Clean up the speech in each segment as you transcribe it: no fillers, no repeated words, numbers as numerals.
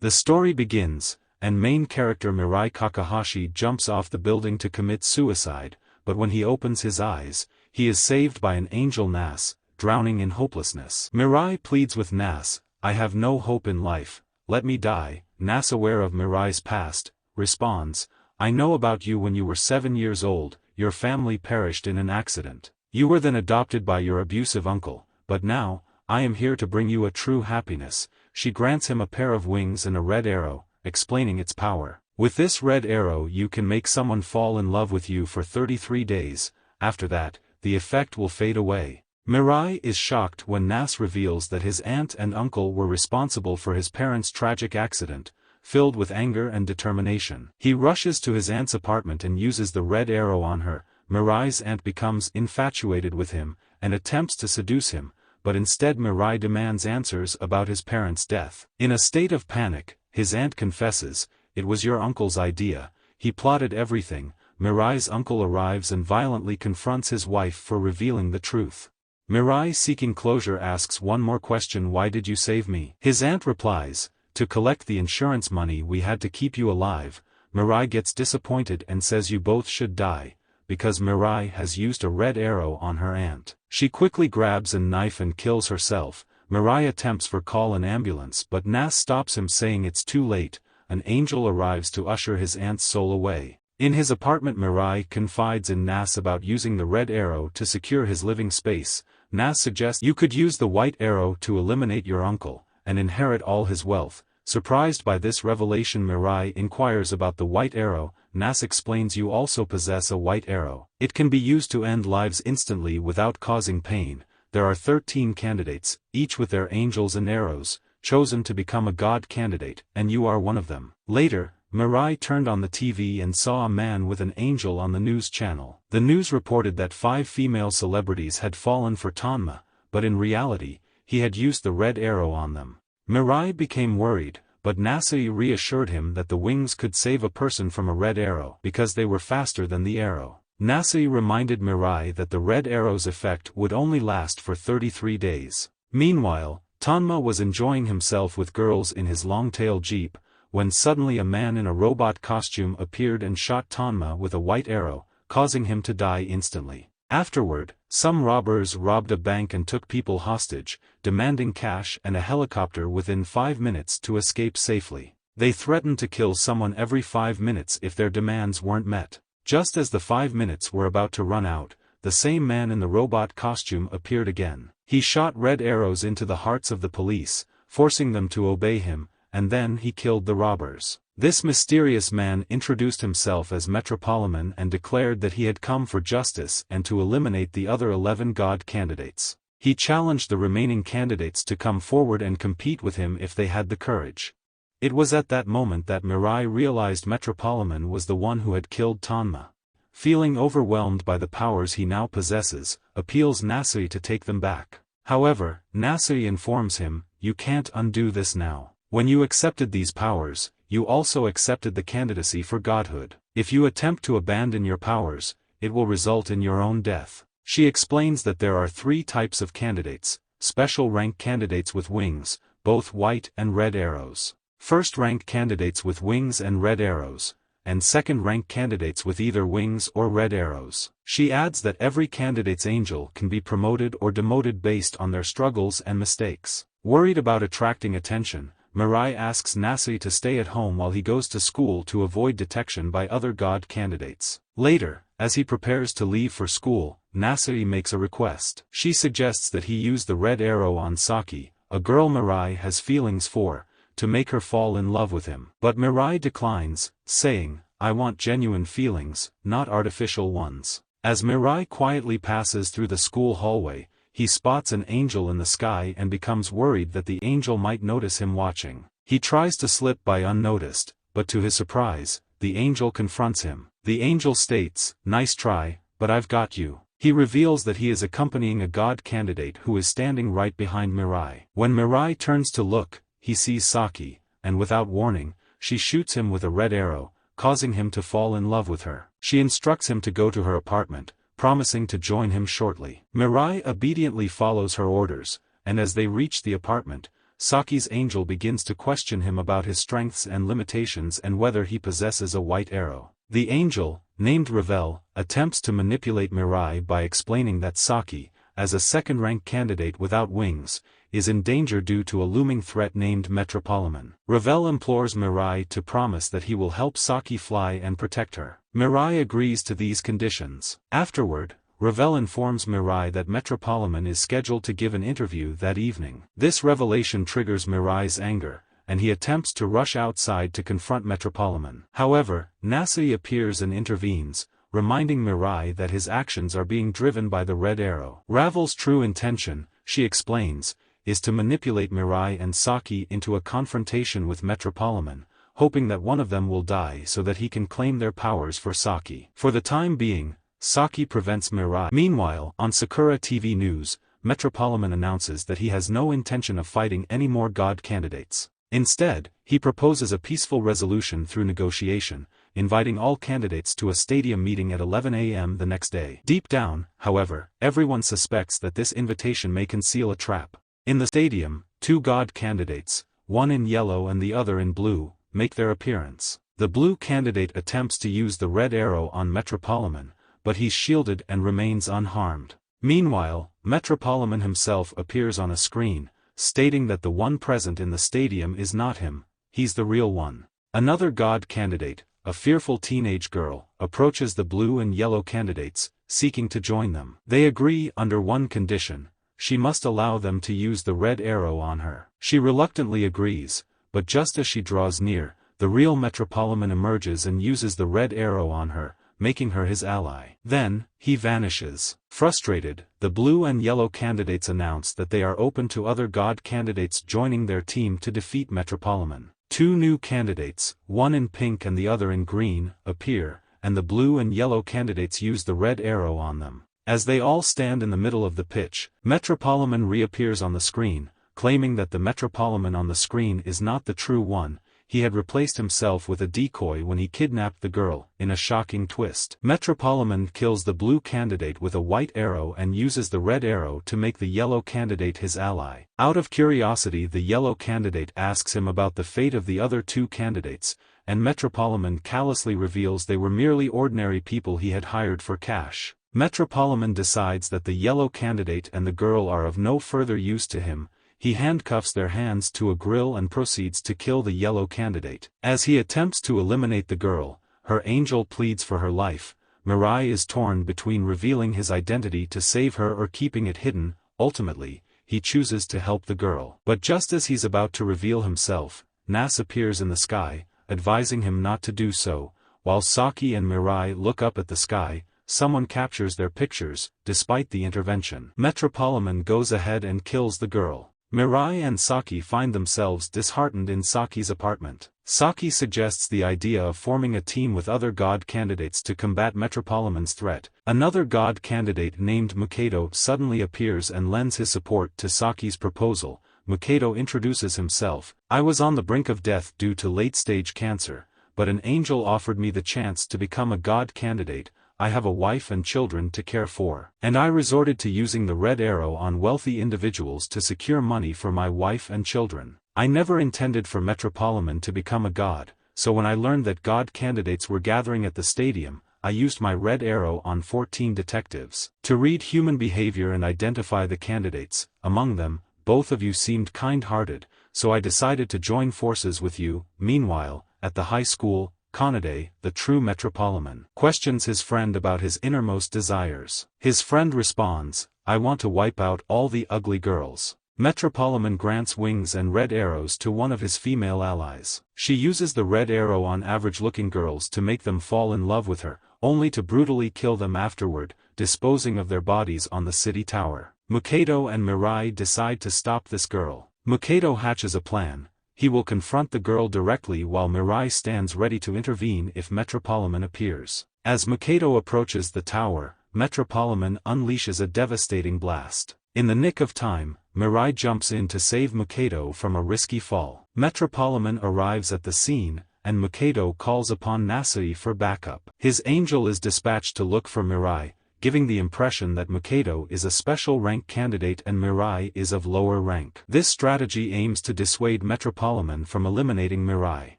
The story begins, and main character Mirai Kakahashi jumps off the building to commit suicide, but when he opens his eyes, he is saved by an angel Nas, drowning in hopelessness. Mirai pleads with Nas, "I have no hope in life, let me die." Nas, aware of Mirai's past, responds, "I know about you. When you were 7 years old, your family perished in an accident. You were then adopted by your abusive uncle, but now, I am here to bring you a true happiness." She grants him a pair of wings and a red arrow, explaining its power. "With this red arrow you can make someone fall in love with you for 33 days, after that, the effect will fade away." Mirai is shocked when Nas reveals that his aunt and uncle were responsible for his parents' tragic accident. Filled with anger and determination, he rushes to his aunt's apartment and uses the red arrow on her. Mirai's aunt becomes infatuated with him, and attempts to seduce him, but instead Mirai demands answers about his parents' death. In a state of panic, his aunt confesses, "It was your uncle's idea, he plotted everything." Mirai's uncle arrives and violently confronts his wife for revealing the truth. Mirai, seeking closure, asks one more question: "Why did you save me?" His aunt replies, "To collect the insurance money we had to keep you alive." Mirai gets disappointed and says you both should die, because Mirai has used a red arrow on her aunt. She quickly grabs a knife and kills herself. Mirai attempts for call an ambulance, but Nas stops him, saying it's too late. An angel arrives to usher his aunt's soul away. In his apartment, Mirai confides in Nas about using the red arrow to secure his living space. Nas suggests you could use the white arrow to eliminate your uncle, and inherit all his wealth. Surprised by this revelation, Mirai inquires about the white arrow. Nas explains, "You also possess a white arrow. It can be used to end lives instantly without causing pain." There are 13 candidates, each with their angels and arrows, chosen to become a god candidate, and you are one of them. Later, Mirai turned on the TV and saw a man with an angel on the news channel. The news reported that 5 female celebrities had fallen for Tanma, but in reality, he had used the red arrow on them. Mirai became worried, but Nasai reassured him that the wings could save a person from a red arrow because they were faster than the arrow. Nasai reminded Mirai that the red arrow's effect would only last for 33 days. Meanwhile, Tanma was enjoying himself with girls in his long-tail jeep, when suddenly a man in a robot costume appeared and shot Tanma with a white arrow, causing him to die instantly. Afterward, some robbers robbed a bank and took people hostage, demanding cash and a helicopter within 5 minutes to escape safely. They threatened to kill someone every 5 minutes if their demands weren't met. Just as the 5 minutes were about to run out, the same man in the robot costume appeared again. He shot red arrows into the hearts of the police, forcing them to obey him, and then he killed the robbers. This mysterious man introduced himself as Metropoliman and declared that he had come for justice and to eliminate the other 11 god candidates. He challenged the remaining candidates to come forward and compete with him if they had the courage. It was at that moment that Mirai realized Metropoliman was the one who had killed Tanma. Feeling overwhelmed by the powers he now possesses, appeals Nasai to take them back. However, Nasai informs him, "You can't undo this now. When you accepted these powers, you also accepted the candidacy for godhood. If you attempt to abandon your powers, it will result in your own death." She explains that there are 3 types of candidates: special rank candidates with wings, both white and red arrows; first rank candidates with wings and red arrows, and second rank candidates with either wings or red arrows. She adds that every candidate's angel can be promoted or demoted based on their struggles and mistakes. Worried about attracting attention, Mirai asks Nasai to stay at home while he goes to school to avoid detection by other god candidates. Later, as he prepares to leave for school, Nasai makes a request. She suggests that he use the red arrow on Saki, a girl Mirai has feelings for, to make her fall in love with him. But Mirai declines, saying, "I want genuine feelings, not artificial ones." As Mirai quietly passes through the school hallway, he spots an angel in the sky and becomes worried that the angel might notice him watching. He tries to slip by unnoticed, but to his surprise, the angel confronts him. The angel states, "Nice try, but I've got you." He reveals that he is accompanying a god candidate who is standing right behind Mirai. When Mirai turns to look, he sees Saki, and without warning, she shoots him with a red arrow, causing him to fall in love with her. She instructs him to go to her apartment, promising to join him shortly. Mirai obediently follows her orders, and as they reach the apartment, Saki's angel begins to question him about his strengths and limitations and whether he possesses a white arrow. The angel, named Ravel, attempts to manipulate Mirai by explaining that Saki, as a second-rank candidate without wings, is in danger due to a looming threat named Metropoliman. Ravel implores Mirai to promise that he will help Saki fly and protect her. Mirai agrees to these conditions. Afterward, Ravel informs Mirai that Metropoliman is scheduled to give an interview that evening. This revelation triggers Mirai's anger, and he attempts to rush outside to confront Metropoliman. However, Nasai appears and intervenes, reminding Mirai that his actions are being driven by the red arrow. Ravel's true intention, she explains, is to manipulate Mirai and Saki into a confrontation with Metropoliman, hoping that one of them will die so that he can claim their powers for Saki. For the time being, Saki prevents Mirai. Meanwhile, on Sakura TV News, Metropoliman announces that he has no intention of fighting any more god candidates. Instead, he proposes a peaceful resolution through negotiation, inviting all candidates to a stadium meeting at 11 a.m. the next day. Deep down, however, everyone suspects that this invitation may conceal a trap. In the stadium, two god candidates, one in yellow and the other in blue, make their appearance. The blue candidate attempts to use the red arrow on Metropoliman, but he's shielded and remains unharmed. Meanwhile, Metropoliman himself appears on a screen, stating that the one present in the stadium is not him, he's the real one. Another god candidate, a fearful teenage girl, approaches the blue and yellow candidates, seeking to join them. They agree under one condition: she must allow them to use the red arrow on her. She reluctantly agrees, but just as she draws near, the real Metropoliman emerges and uses the red arrow on her, making her his ally. Then, he vanishes. Frustrated, the blue and yellow candidates announce that they are open to other god candidates joining their team to defeat Metropoliman. Two new candidates, one in pink and the other in green, appear, and the blue and yellow candidates use the red arrow on them. As they all stand in the middle of the pitch, Metropoliman reappears on the screen, claiming that the Metropoliman on the screen is not the true one. He had replaced himself with a decoy when he kidnapped the girl, in a shocking twist. Metropoliman kills the blue candidate with a white arrow and uses the red arrow to make the yellow candidate his ally. Out of curiosity, the yellow candidate asks him about the fate of the other two candidates, and Metropoliman callously reveals they were merely ordinary people he had hired for cash. Metropoliman decides that the yellow candidate and the girl are of no further use to him. He handcuffs their hands to a grill and proceeds to kill the yellow candidate. As he attempts to eliminate the girl, her angel pleads for her life. Mirai is torn between revealing his identity to save her or keeping it hidden. Ultimately, he chooses to help the girl. But just as he's about to reveal himself, Nas appears in the sky, advising him not to do so. While Saki and Mirai look up at the sky, someone captures their pictures, despite the intervention. Metropoliman goes ahead and kills the girl. Mirai and Saki find themselves disheartened in Saki's apartment. Saki suggests the idea of forming a team with other god candidates to combat Metropoliman's threat. Another god candidate named Mukato suddenly appears and lends his support to Saki's proposal. Mukato introduces himself. "I was on the brink of death due to late-stage cancer, but an angel offered me the chance to become a god candidate. I have a wife and children to care for, and I resorted to using the red arrow on wealthy individuals to secure money for my wife and children. I never intended for Metropoliman to become a god, so when I learned that god candidates were gathering at the stadium, I used my red arrow on 14 detectives to read human behavior and identify the candidates. Among them, both of you seemed kind-hearted, so I decided to join forces with you." Meanwhile, at the high school, Kanade, the true Metropoliman, questions his friend about his innermost desires. His friend responds, "I want to wipe out all the ugly girls." Metropoliman grants wings and red arrows to one of his female allies. She uses the red arrow on average-looking girls to make them fall in love with her, only to brutally kill them afterward, disposing of their bodies on the city tower. Mukato and Mirai decide to stop this girl. Mukato hatches a plan. He will confront the girl directly while Mirai stands ready to intervene if Metropoliman appears. As Mukato approaches the tower, Metropoliman unleashes a devastating blast. In the nick of time, Mirai jumps in to save Mukato from a risky fall. Metropoliman arrives at the scene, and Mukato calls upon Nasai for backup. His angel is dispatched to look for Mirai, giving the impression that Makoto is a special rank candidate and Mirai is of lower rank. This strategy aims to dissuade Metropoliman from eliminating Mirai.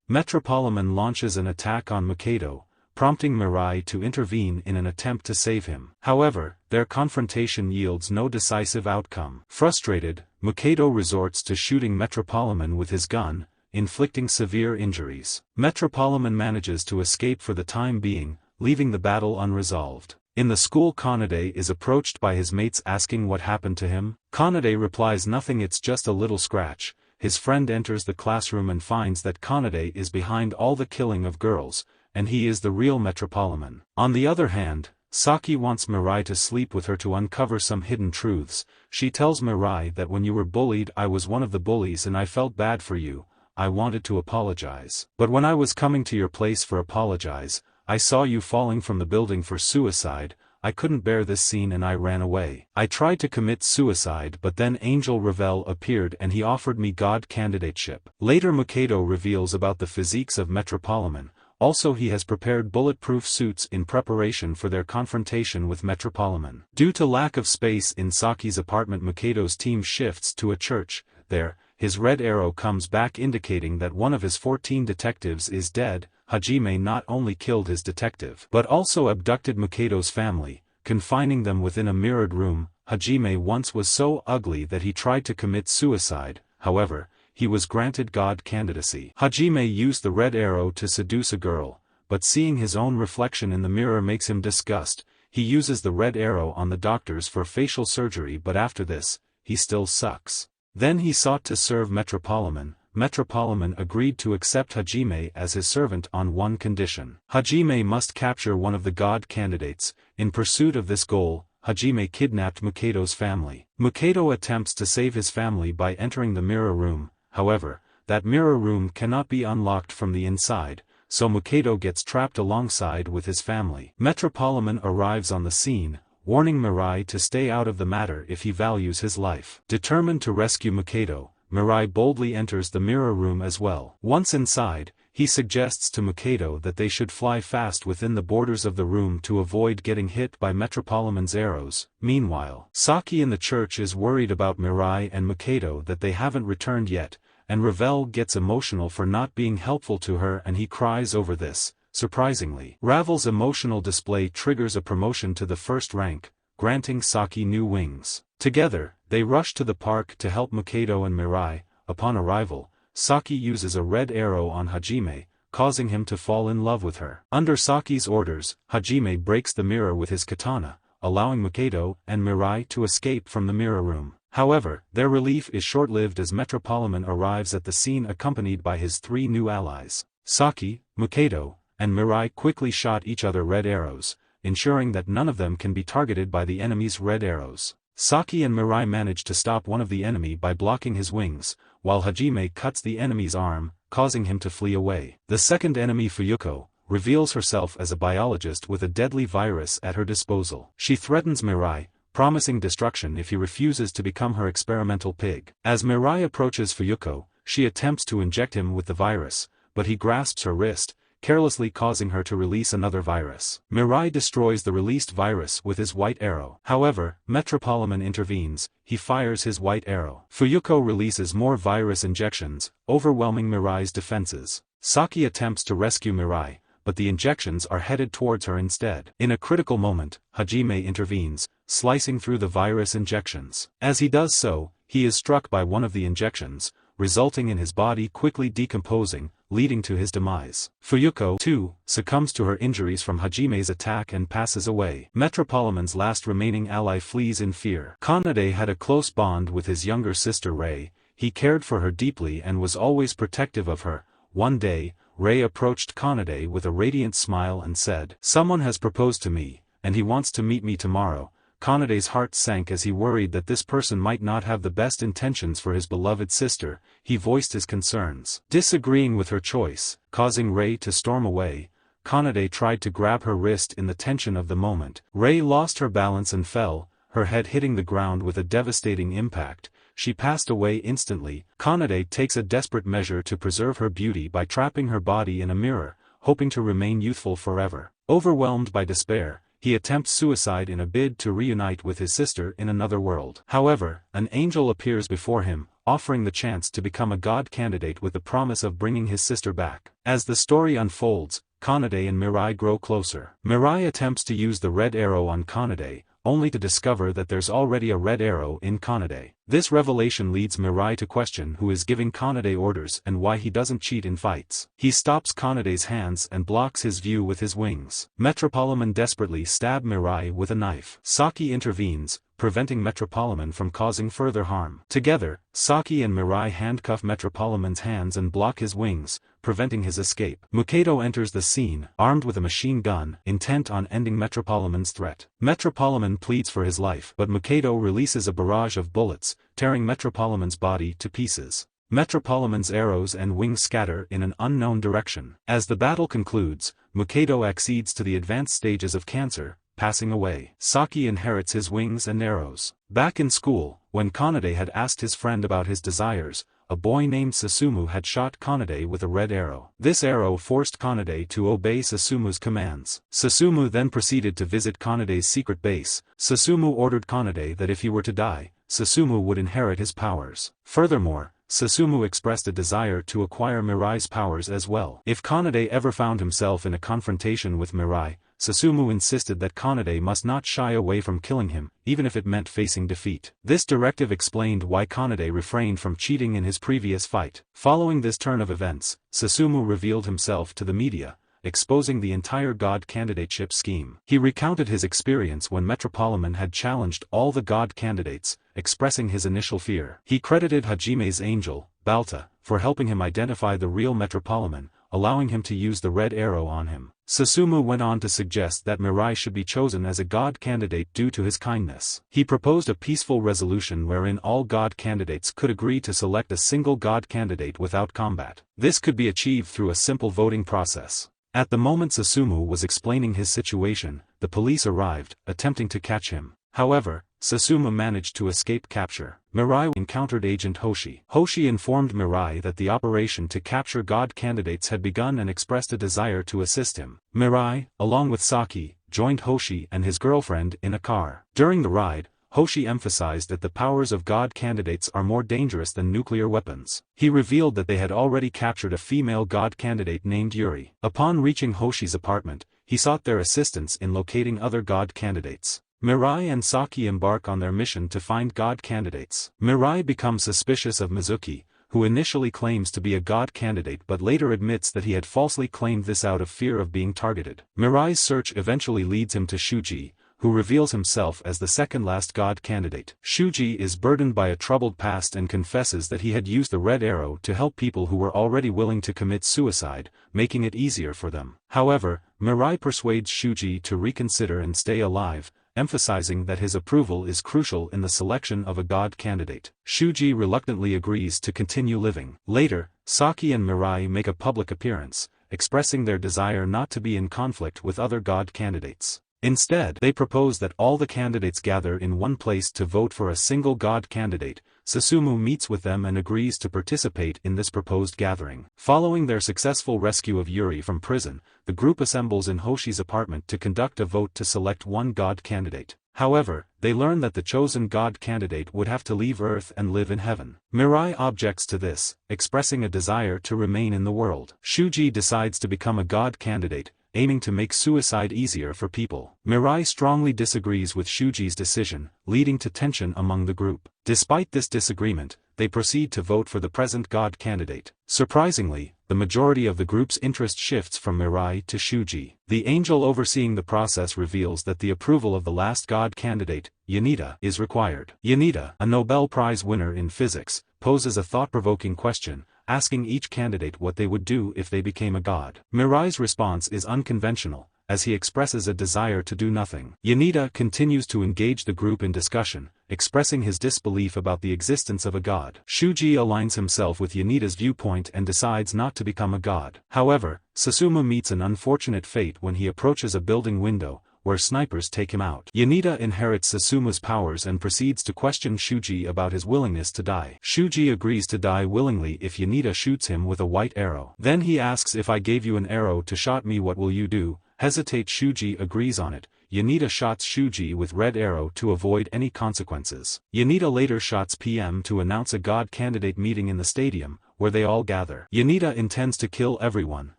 Metropoliman launches an attack on Makoto, prompting Mirai to intervene in an attempt to save him. However, their confrontation yields no decisive outcome. Frustrated, Makoto resorts to shooting Metropoliman with his gun, inflicting severe injuries. Metropoliman manages to escape for the time being, leaving the battle unresolved. In the school, Kanade is approached by his mates asking what happened to him. Kanade replies nothing, it's just a little scratch. His friend enters the classroom and finds that Kanade is behind all the killing of girls, and he is the real Metropoliman. On the other hand, Saki wants Mirai to sleep with her to uncover some hidden truths. She tells Mirai that when you were bullied, I was one of the bullies and I felt bad for you. I wanted to apologize. But when I was coming to your place for apologize, I saw you falling from the building for suicide. I couldn't bear this scene and I ran away. I tried to commit suicide, but then Angel Revel appeared and he offered me God candidateship. Later Makoto reveals about the physiques of Metropoliman. Also, he has prepared bulletproof suits in preparation for their confrontation with Metropoliman. Due to lack of space in Saki's apartment, Makoto's team shifts to a church. There, his red arrow comes back indicating that one of his 14 detectives is dead. Hajime not only killed his detective, but also abducted Makoto's family, confining them within a mirrored room. Hajime once was so ugly that he tried to commit suicide. However, he was granted God candidacy. Hajime used the red arrow to seduce a girl, but seeing his own reflection in the mirror makes him disgust. He uses the red arrow on the doctors for facial surgery, but after this, he still sucks. Then he sought to serve Metropoliman. Metropoliman agreed to accept Hajime as his servant on one condition. Hajime must capture one of the God candidates. In pursuit of this goal, Hajime kidnapped Makoto's family. Makoto attempts to save his family by entering the mirror room. However, that mirror room cannot be unlocked from the inside, so Makoto gets trapped alongside with his family. Metropoliman arrives on the scene, warning Mirai to stay out of the matter if he values his life. Determined to rescue Makoto, Mirai boldly enters the mirror room as well. Once inside, he suggests to Makoto that they should fly fast within the borders of the room to avoid getting hit by Metropoliman's arrows. Meanwhile, Saki in the church is worried about Mirai and Makoto that they haven't returned yet, and Ravel gets emotional for not being helpful to her and he cries over this. Surprisingly, Ravel's emotional display triggers a promotion to the first rank, granting Saki new wings. Together, they rush to the park to help Makoto and Mirai. Upon arrival, Saki uses a red arrow on Hajime, causing him to fall in love with her. Under Saki's orders, Hajime breaks the mirror with his katana, allowing Makoto and Mirai to escape from the mirror room. However, their relief is short-lived as Metropoliman arrives at the scene accompanied by his 3 new allies. Saki, Makoto, and Mirai quickly shot each other red arrows, ensuring that none of them can be targeted by the enemy's red arrows. Saki and Mirai manage to stop one of the enemy by blocking his wings, while Hajime cuts the enemy's arm, causing him to flee away. The second enemy, Fuyuko, reveals herself as a biologist with a deadly virus at her disposal. She threatens Mirai, promising destruction if he refuses to become her experimental pig. As Mirai approaches Fuyuko, she attempts to inject him with the virus, but he grasps her wrist, carelessly causing her to release another virus. Mirai destroys the released virus with his white arrow. However, Metropoliman intervenes. He fires his white arrow. Fuyuko releases more virus injections, overwhelming Mirai's defenses. Saki attempts to rescue Mirai, but the injections are headed towards her instead. In a critical moment, Hajime intervenes, slicing through the virus injections. As he does so, he is struck by one of the injections, resulting in his body quickly decomposing, leading to his demise. Fuyuko, too, succumbs to her injuries from Hajime's attack and passes away. Metropoliman's last remaining ally flees in fear. Kanade had a close bond with his younger sister Rei. He cared for her deeply and was always protective of her. One day, Rei approached Kanade with a radiant smile and said, "Someone has proposed to me, and he wants to meet me tomorrow." Kanade's heart sank as he worried that this person might not have the best intentions for his beloved sister. He voiced his concerns. Disagreeing with her choice, causing Rei to storm away, Kanade tried to grab her wrist in the tension of the moment. Rei lost her balance and fell, her head hitting the ground with a devastating impact. She passed away instantly. Kanade takes a desperate measure to preserve her beauty by trapping her body in a mirror, hoping to remain youthful forever. Overwhelmed by despair, he attempts suicide in a bid to reunite with his sister in another world. However, an angel appears before him, offering the chance to become a god candidate with the promise of bringing his sister back. As the story unfolds, Kanade and Mirai grow closer. Mirai attempts to use the red arrow on Kanade, only to discover that there's already a red arrow in Kanade. This revelation leads Mirai to question who is giving Kanade orders and why he doesn't cheat in fights. He stops Kanade's hands and blocks his view with his wings. Metropolitan desperately stabs Mirai with a knife. Saki intervenes, preventing Metropolitan from causing further harm. Together, Saki and Mirai handcuff Metropolitan's hands and block his wings, preventing his escape. Mukato enters the scene, armed with a machine gun, intent on ending Metropolitan's threat. Metropolitan pleads for his life, but Mukato releases a barrage of bullets, tearing Metropolitan's body to pieces. Metropolitan's arrows and wings scatter in an unknown direction. As the battle concludes, Mukato accedes to the advanced stages of cancer, passing away. Saki inherits his wings and arrows. Back in school, when Kanade had asked his friend about his desires, a boy named Susumu had shot Kanade with a red arrow. This arrow forced Kanade to obey Susumu's commands. Susumu then proceeded to visit Kanade's secret base. Susumu ordered Kanade that if he were to die, Susumu would inherit his powers. Furthermore, Susumu expressed a desire to acquire Mirai's powers as well. If Kanade ever found himself in a confrontation with Mirai, Susumu insisted that Kanade must not shy away from killing him, even if it meant facing defeat. This directive explained why Kanade refrained from cheating in his previous fight. Following this turn of events, Susumu revealed himself to the media, exposing the entire god candidateship scheme. He recounted his experience when Metropolitan had challenged all the god candidates, expressing his initial fear. He credited Hajime's angel, Balta, for helping him identify the real Metropolitan, allowing him to use the red arrow on him. Susumu went on to suggest that Mirai should be chosen as a god candidate due to his kindness. He proposed a peaceful resolution wherein all god candidates could agree to select a single god candidate without combat. This could be achieved through a simple voting process. At the moment Susumu was explaining his situation, the police arrived, attempting to catch him. However, Susumu managed to escape capture. Mirai encountered Agent Hoshi. Hoshi informed Mirai that the operation to capture god candidates had begun and expressed a desire to assist him. Mirai, along with Saki, joined Hoshi and his girlfriend in a car. During the ride, Hoshi emphasized that the powers of god candidates are more dangerous than nuclear weapons. He revealed that they had already captured a female god candidate named Yuri. Upon reaching Hoshi's apartment, he sought their assistance in locating other god candidates. Mirai and Saki embark on their mission to find god candidates. Mirai becomes suspicious of Mizuki, who initially claims to be a god candidate but later admits that he had falsely claimed this out of fear of being targeted. Mirai's search eventually leads him to Shuji, who reveals himself as the second-last god candidate. Shuji is burdened by a troubled past and confesses that he had used the red arrow to help people who were already willing to commit suicide, making it easier for them. However, Mirai persuades Shuji to reconsider and stay alive, emphasizing that his approval is crucial in the selection of a god candidate. Shuji reluctantly agrees to continue living. Later, Saki and Mirai make a public appearance, expressing their desire not to be in conflict with other god candidates. Instead, they propose that all the candidates gather in one place to vote for a single god candidate. Susumu meets with them and agrees to participate in this proposed gathering. Following their successful rescue of Yuri from prison, the group assembles in Hoshi's apartment to conduct a vote to select one god candidate. However, they learn that the chosen god candidate would have to leave Earth and live in heaven. Mirai objects to this, expressing a desire to remain in the world. Shuji decides to become a god candidate, aiming to make suicide easier for people. Mirai strongly disagrees with Shuji's decision, leading to tension among the group. Despite this disagreement, they proceed to vote for the present god candidate. Surprisingly, the majority of the group's interest shifts from Mirai to Shuji. The angel overseeing the process reveals that the approval of the last god candidate, Yanida, is required. Yanida, a Nobel Prize winner in physics, poses a thought-provoking question, asking each candidate what they would do if they became a god. Mirai's response is unconventional, as he expresses a desire to do nothing. Yanida continues to engage the group in discussion, expressing his disbelief about the existence of a god. Shuji aligns himself with Yanida's viewpoint and decides not to become a god. However, Susumu meets an unfortunate fate when he approaches a building window, where snipers take him out. Yanida inherits Susumu's powers and proceeds to question Shuji about his willingness to die. Shuji agrees to die willingly if Yanida shoots him with a white arrow. Then he asks, "If I gave you an arrow to shot me, what will you do?" Hesitate. Shuji agrees on it, Yanida shots Shuji with red arrow to avoid any consequences. Yanida later shots PM to announce a god candidate meeting in the stadium, where they all gather. Yanida intends to kill everyone,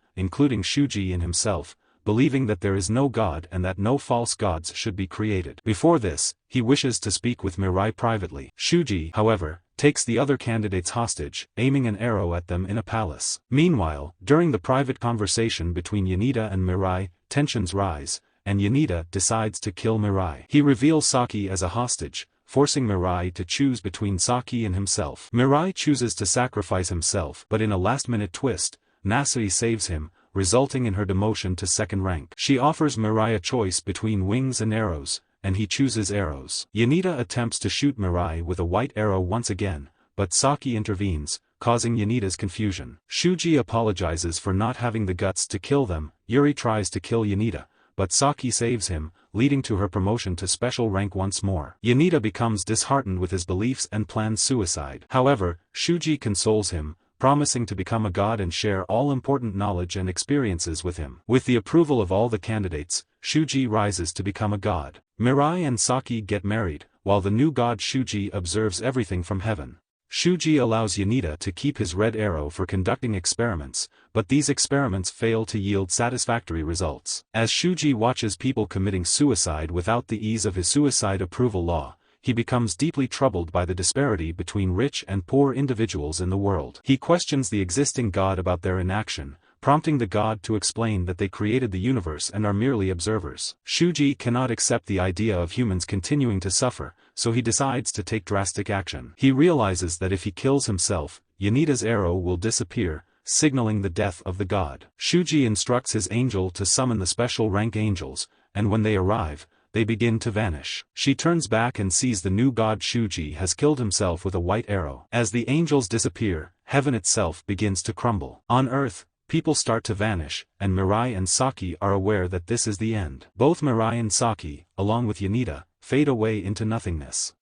including Shuji and himself, believing that there is no god and that no false gods should be created. Before this, he wishes to speak with Mirai privately. Shuji, however, takes the other candidates hostage, aiming an arrow at them in a palace. Meanwhile, during the private conversation between Yanida and Mirai, tensions rise, and Yanida decides to kill Mirai. He reveals Saki as a hostage, forcing Mirai to choose between Saki and himself. Mirai chooses to sacrifice himself, but in a last-minute twist, Nasai saves him, resulting in her demotion to second rank. She offers Mirai a choice between wings and arrows, and he chooses arrows. Yanida attempts to shoot Mirai with a white arrow once again, but Saki intervenes, causing Yanida's confusion. Shuji apologizes for not having the guts to kill them. Yuri tries to kill Yanida, but Saki saves him, leading to her promotion to special rank once more. Yanida becomes disheartened with his beliefs and plans suicide. However, Shuji consoles him, promising to become a god and share all important knowledge and experiences with him. With the approval of all the candidates, Shuji rises to become a god. Mirai and Saki get married, while the new god Shuji observes everything from heaven. Shuji allows Yanida to keep his red arrow for conducting experiments, but these experiments fail to yield satisfactory results. As Shuji watches people committing suicide without the ease of his suicide approval law, he becomes deeply troubled by the disparity between rich and poor individuals in the world. He questions the existing god about their inaction, prompting the god to explain that they created the universe and are merely observers. Shuji cannot accept the idea of humans continuing to suffer, so he decides to take drastic action. He realizes that if he kills himself, Yanida's arrow will disappear, signaling the death of the god. Shuji instructs his angel to summon the special rank angels, and when they arrive, they begin to vanish. She turns back and sees the new god Shuji has killed himself with a white arrow. As the angels disappear, heaven itself begins to crumble. On Earth, people start to vanish, and Mirai and Saki are aware that this is the end. Both Mirai and Saki, along with Yanida, fade away into nothingness.